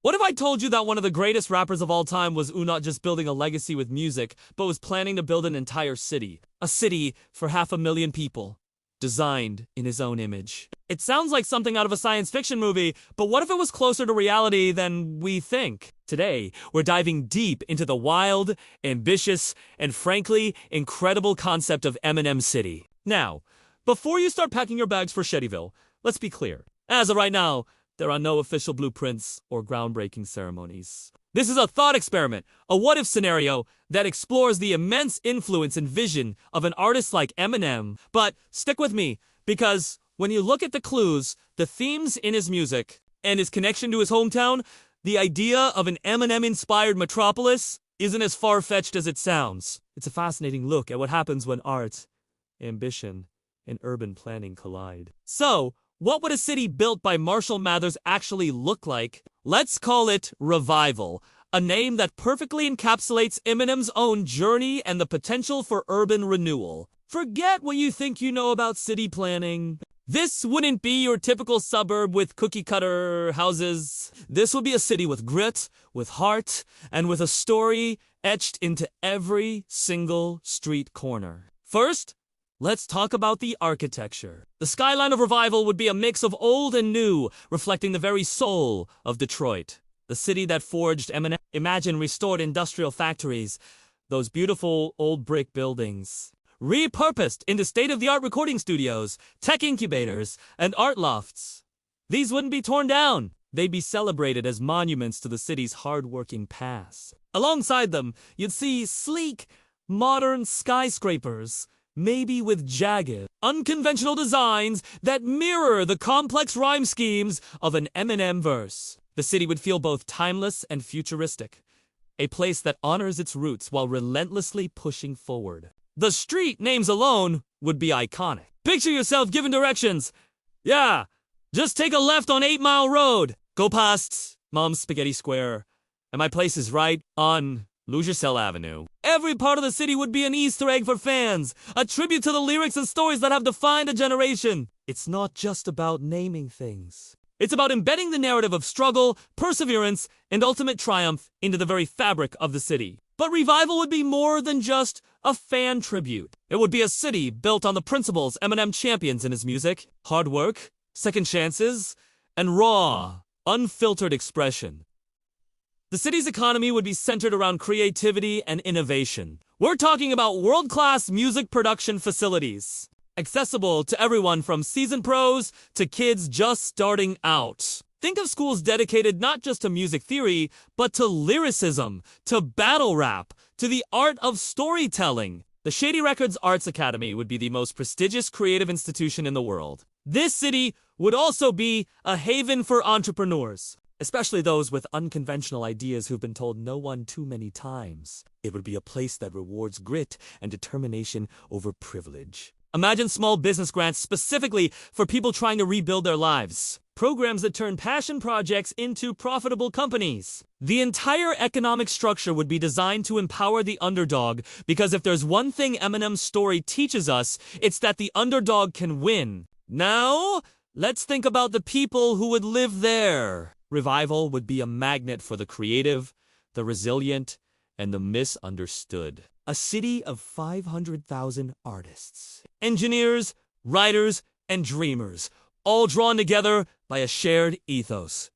What if I told you that one of the greatest rappers of all time was not just building a legacy with music, but was planning to build an entire city? A city for 500,000 people, designed in his own image. It sounds like something out of a science fiction movie, but what if it was closer to reality than we think? Today, we're diving deep into the wild, ambitious, and frankly, incredible concept of Eminem City. Now, before you start packing your bags for Shettyville, let's be clear. As of right now, there are no official blueprints or groundbreaking ceremonies. This is a thought experiment, a what-if scenario that explores the immense influence and vision of an artist like Eminem. But stick with me, because when you look at the clues, the themes in his music, and his connection to his hometown, the idea of an Eminem-inspired metropolis isn't as far-fetched as it sounds. It's a fascinating look at what happens when art, ambition, and urban planning collide. So, what would a city built by Marshall Mathers actually look like? Let's call it Revival, a name that perfectly encapsulates Eminem's own journey and the potential for urban renewal. Forget what you think you know about city planning. This wouldn't be your typical suburb with cookie-cutter houses. This would be a city with grit, with heart, and with a story etched into every single street corner. First, let's talk about the architecture. The skyline of Revival would be a mix of old and new, reflecting the very soul of Detroit. The city that forged Eminem. Imagine restored industrial factories, those beautiful old brick buildings, repurposed into state-of-the-art recording studios, tech incubators, and art lofts. These wouldn't be torn down. They'd be celebrated as monuments to the city's hard-working past. Alongside them, you'd see sleek, modern skyscrapers, maybe with jagged, unconventional designs that mirror the complex rhyme schemes of an Eminem verse. The city would feel both timeless and futuristic, a place that honors its roots while relentlessly pushing forward. The street names alone would be iconic. Picture yourself given directions. Yeah, just take a left on 8 Mile Road. Go past Mom's Spaghetti Square, and my place is right on Louisville Avenue. Every part of the city would be an Easter egg for fans, a tribute to the lyrics and stories that have defined a generation. It's not just about naming things. It's about embedding the narrative of struggle, perseverance, and ultimate triumph into the very fabric of the city. But Revival would be more than just a fan tribute. It would be a city built on the principles Eminem champions in his music: hard work, second chances, and raw, unfiltered expression. The city's economy would be centered around creativity and innovation. We're talking about world-class music production facilities, accessible to everyone from seasoned pros to kids just starting out. Think of schools dedicated not just to music theory, but to lyricism, to battle rap, to the art of storytelling. The Shady Records Arts Academy would be the most prestigious creative institution in the world. This city would also be a haven for entrepreneurs, especially those with unconventional ideas who've been told no one too many times. It would be a place that rewards grit and determination over privilege. Imagine small business grants specifically for people trying to rebuild their lives. Programs that turn passion projects into profitable companies. The entire economic structure would be designed to empower the underdog, because if there's one thing Eminem's story teaches us, it's that the underdog can win. Now, let's think about the people who would live there. Revival would be a magnet for the creative, the resilient, and the misunderstood. A city of 500,000 artists, engineers, writers, and dreamers, all drawn together by a shared ethos.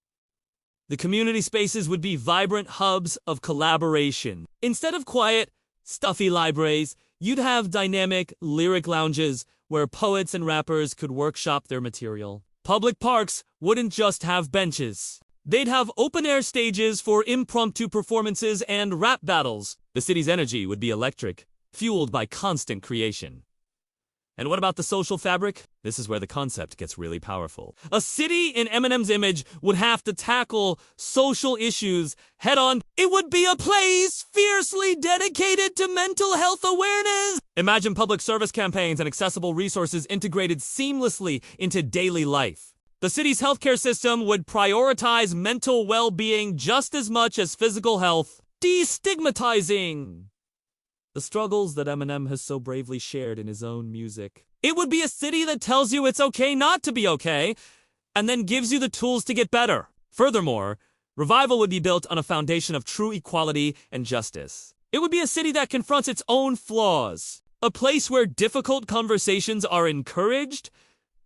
The community spaces would be vibrant hubs of collaboration. Instead of quiet, stuffy libraries, you'd have dynamic, lyric lounges where poets and rappers could workshop their material. Public parks wouldn't just have benches. They'd have open-air stages for impromptu performances and rap battles. The city's energy would be electric, fueled by constant creation. And what about the social fabric? This is where the concept gets really powerful. A city in Eminem's image would have to tackle social issues head-on. It would be a place fiercely dedicated to mental health awareness. Imagine public service campaigns and accessible resources integrated seamlessly into daily life. The city's healthcare system would prioritize mental well-being just as much as physical health, destigmatizing the struggles that Eminem has so bravely shared in his own music. It would be a city that tells you it's okay not to be okay, and then gives you the tools to get better. Furthermore, Revival would be built on a foundation of true equality and justice. It would be a city that confronts its own flaws, a place where difficult conversations are encouraged,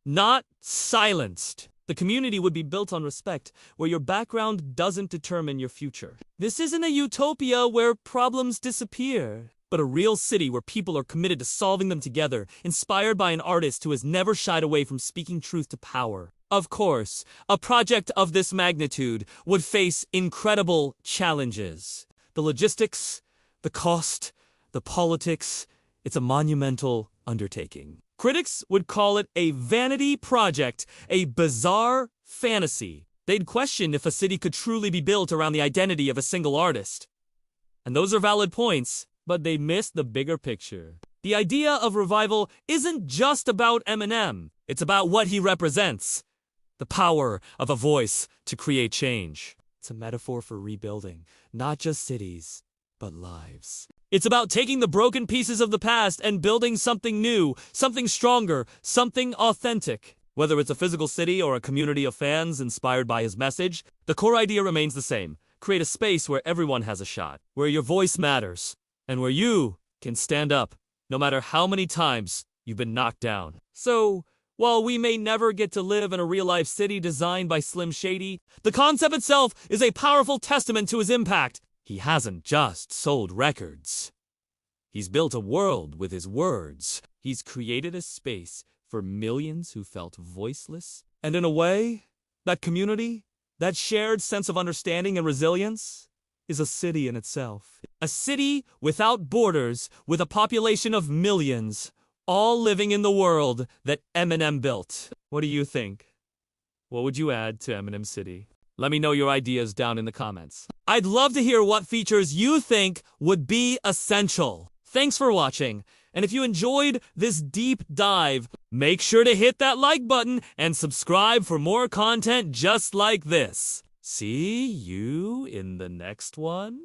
not silenced. The community would be built on respect, where your background doesn't determine your future. This isn't a utopia where problems disappear, but a real city where people are committed to solving them together, inspired by an artist who has never shied away from speaking truth to power. Of course, a project of this magnitude would face incredible challenges. The logistics, the cost, the politics, it's a monumental undertaking. Critics would call it a vanity project, a bizarre fantasy. They'd question if a city could truly be built around the identity of a single artist. And those are valid points, but they miss the bigger picture. The idea of revival isn't just about Eminem. It's about what he represents. The power of a voice to create change. It's a metaphor for rebuilding, not just cities, but lives. It's about taking the broken pieces of the past and building something new, something stronger, something authentic. Whether it's a physical city or a community of fans inspired by his message, the core idea remains the same. Create a space where everyone has a shot, where your voice matters, and where you can stand up, no matter how many times you've been knocked down. So, while we may never get to live in a real-life city designed by Slim Shady, the concept itself is a powerful testament to his impact. He hasn't just sold records. He's built a world with his words. He's created a space for millions who felt voiceless. And in a way, that community, that shared sense of understanding and resilience, is a city in itself. A city without borders, with a population of millions, all living in the world that Eminem built. What do you think? What would you add to Eminem City? Let me know your ideas down in the comments. I'd love to hear what features you think would be essential. Thanks for watching, and if you enjoyed this deep dive, make sure to hit that like button and subscribe for more content just like this. See you in the next one.